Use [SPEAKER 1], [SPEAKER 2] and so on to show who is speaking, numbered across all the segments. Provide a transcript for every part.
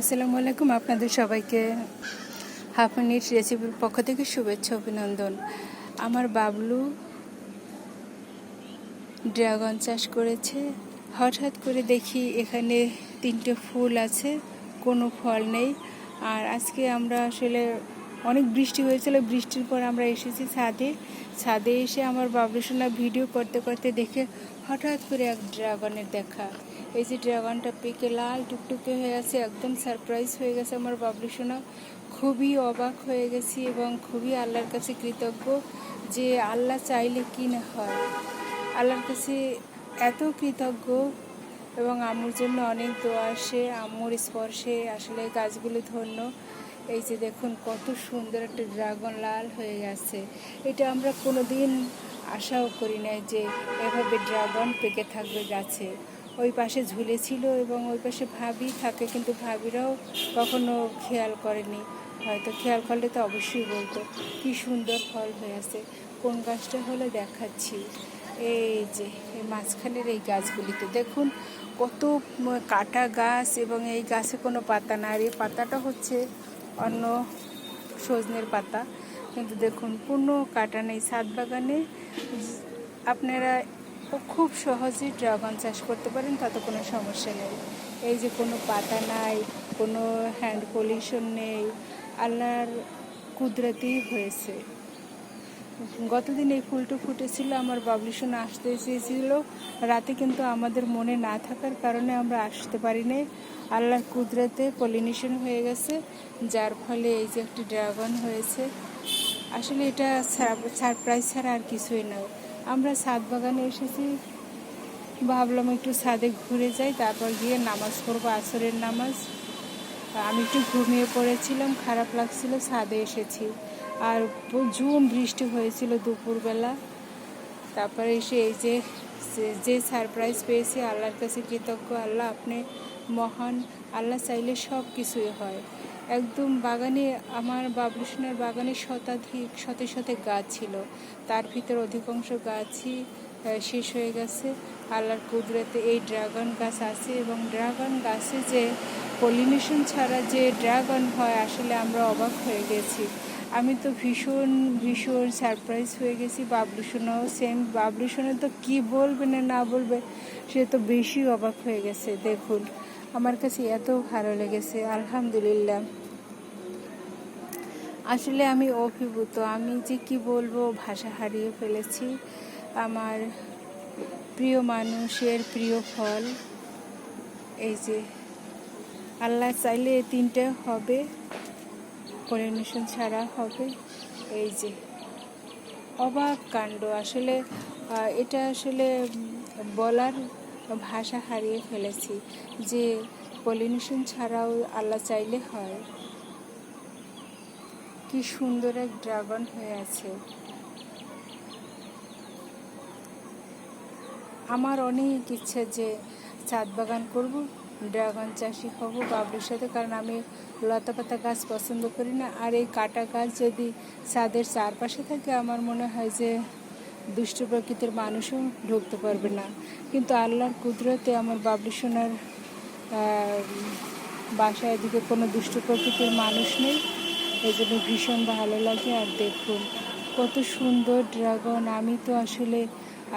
[SPEAKER 1] আসসালামু আলাইকুম, আপনাদের সবাইকে হাফ মিনিট রেসিপির পক্ষ থেকে শুভেচ্ছা অভিনন্দন। আমার বাবলু ড্রাগন চাষ করেছে। হঠাৎ করে দেখি এখানে 3টে ফুল আছে, কোনো ফল নেই। আর আজকে আমরা আসলে অনেক বৃষ্টি হয়েছিল, বৃষ্টির পর আমরা এসেছি ছাদে এসে আমার বাবলু সোনা ভিডিও করতে করতে দেখে হঠাৎ করে এক ড্রাগনের দেখা। এই যে ড্রাগনটা পেকে লাল টুকটুকে হয়ে আছে, একদম সারপ্রাইজ হয়ে গেছে আমার বাবলু সোনা। খুবই অবাক হয়ে গেছি এবং খুবই আল্লাহর কাছে কৃতজ্ঞ যে আল্লাহ চাইলে কি না হয়। আল্লাহর কাছে এত কৃতজ্ঞ এবং আম্মুর জন্য অনেক দোয়া আসে, আম্মুর স্পর্শে আসলে গাছগুলি ধন্য। এই যে দেখুন কত সুন্দর একটা ড্রাগন লাল হয়ে গেছে। এটা আমরা কোনো দিন আশাও করি নাই যে এভাবে ড্রাগন পেকে থাকবে গাছে। ওই পাশে ঝুলেছিল এবং ওই পাশে ভাবি থাকে, কিন্তু ভাবিরাও কখনো খেয়াল করেনি। হয়তো খেয়াল করলে তো অবশ্যই বলতো। কি সুন্দর ফল হয়ে আছে। কোন গাছটা হলে দেখাচ্ছি। এই যে এই মাঝখানের এই গাছগুলিতে দেখুন কত কাটা গাছ এবং এই গাছে কোনো পাতা না। আর এই পাতাটা হচ্ছে অন্য সজনের পাতা, কিন্তু দেখুন কোনো কাটা নেই। ছাদ বাগানে আপনারা খুব সহজেই ড্রাগন চাষ করতে পারেন, তাতে কোনো সমস্যা নেই। এই যে কোনো পাতা নাই, কোনো হ্যান্ড পলিউশন নেই, আল্লাহর কুদরতেই হয়েছে। গতদিন এই ফুলটা ফুটেছিল, আমার বাবলু সোনা আসতে চেয়েছিল রাতে, কিন্তু আমাদের মনে না থাকার কারণে আমরা আসতে পারিনি। আল্লাহর কুদরতে পলিনেশন হয়ে গেছে, যার ফলে এই যে একটি ড্রাগন হয়েছে। আসলে এটা সারপ্রাইজ ছাড়া আর কিছুই নয়। আমরা ছাদ বাগানে এসেছি, ভাবলাম একটু ছাদে ঘুরে যাই, তারপর গিয়ে নামাজ পড়বো, আসরের নামাজ। আমি একটু ঘুমিয়ে পড়েছিলাম, খারাপ লাগছিল, ছাদে এসেছি। আর ঝুম বৃষ্টি হয়েছিল দুপুরবেলা। তারপরে এসে এই যে সারপ্রাইজ পেয়েছি, আল্লাহর কাছে কৃতজ্ঞ। আল্লাহ আপনি মহান, আল্লাহ চাইলে সব কিছুই হয়। একদম বাগানে, আমার বাবলু সোনার বাগানে শতে গাছ ছিল, তার ভিতর অধিকাংশ গাছই শেষ হয়ে গেছে। আল্লাহর কুদরতে এই ড্রাগন গাছ আছে এবং ড্রাগন গাছে যে পলিনেশন ছাড়া যে ড্রাগন হয়, আসলে আমরা অবাক হয়ে গেছি। আমি তো ভীষণ সারপ্রাইজ হয়ে গেছি। বাবলু সোনাও সেম। বাবলু সোনা তো কী বলবে না বলবে, সে তো বেশি অবাক হয়ে গেছে। দেখুন আমার কাছে এত ভালো লেগেছে, আলহামদুলিল্লাহ। আসলে আমি অভিভূত, আমি যে কি বলবো, ভাষা হারিয়ে ফেলেছি। আমার প্রিয় মানুষের প্রিয় ফল, এই যে আল্লাহ চাইলে 3টে হবে, পলিনেশন ছাড়া হবে। এই যে অবাক কাণ্ড, আসলে এটা আসলে বলার ভাষা হারিয়ে ফেলেছি যে পলিনেশন ছাড়াও আল্লাহ চাইলে হয়। কি সুন্দর এক ড্রাগন হয়ে আছে। আমার অনেক ইচ্ছা যে ছাদ বাগান করব, ড্রাগন চাষি হব বাবলুর সাথে, কারণ আমি লতা পাতা গাছ পছন্দ করি না। আর এই কাটা গাছ যদি ছাদের চারপাশে থাকে, আমার মনে হয় যে দুষ্ট প্রকৃতির মানুষও ঢুকতে পারবে না। কিন্তু আল্লাহর কুদরতে আমার বাবলু সোনার বাসায় এদিকে কোনো দুষ্ট প্রকৃতির মানুষ নেই, এই জন্য ভীষণ ভালো লাগে। আর দেখুন কত সুন্দর ড্রাগন। আমি তো আসলে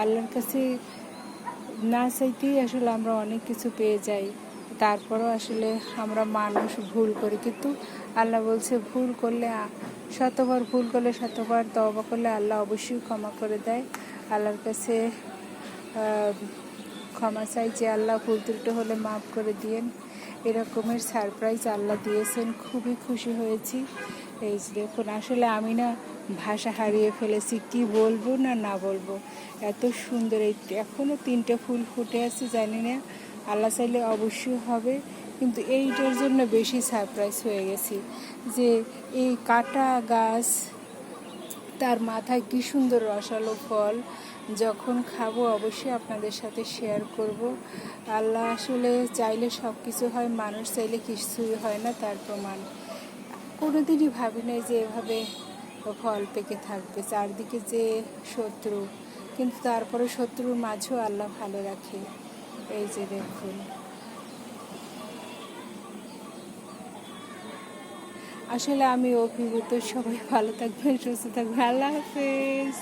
[SPEAKER 1] আল্লাহর কাছে না চাইতেই আসলে আমরা অনেক কিছু পেয়ে যাই। তারপরও আসলে আমরা মানুষ ভুল করি, কিন্তু আল্লাহ বলছে ভুল করলে শতবার তওবা করলে আল্লাহ অবশ্যই ক্ষমা করে দেয়। আল্লাহর কাছে ক্ষমা চাই যে আল্লাহ ভুল ত্রুটি হলে মাফ করে দিয়েন। এরকমের সারপ্রাইজ আল্লাহ দিয়েছেন, খুবই খুশি হয়েছি। এই দেখুন আসলে আমি না ভাষা হারিয়ে ফেলেছি, কি বলবো না বলবো, এত সুন্দর। এই এখনও 3টে ফুল ফুটে আছে, জানি না, আল্লাহ চাইলে অবশ্যই হবে। কিন্তু এইটার জন্য বেশি সারপ্রাইজ হয়ে গেছি যে এই কাটা গাছ, তার মাথায় কি সুন্দর রসালো ফল। যখন খাবো অবশ্যই আপনাদের সাথে শেয়ার করব। আল্লাহ আসলে চাইলে সব কিছু হয়, মানুষ চাইলে কিছুই হয় না, তার প্রমাণ। কোনোদিনই ভাবি নাই যে এভাবে ফল পেকে থাকবে, চারদিকে যে শত্রু, কিন্তু তারপরে শত্রুর মাঝেও আল্লাহ ভালো রাখে। এই যে দেখুন আসলে আমি অভিভূত। সবাই ভালো থাকবেন, সুস্থ থাকবেন। আল্লাহ হাফেজ।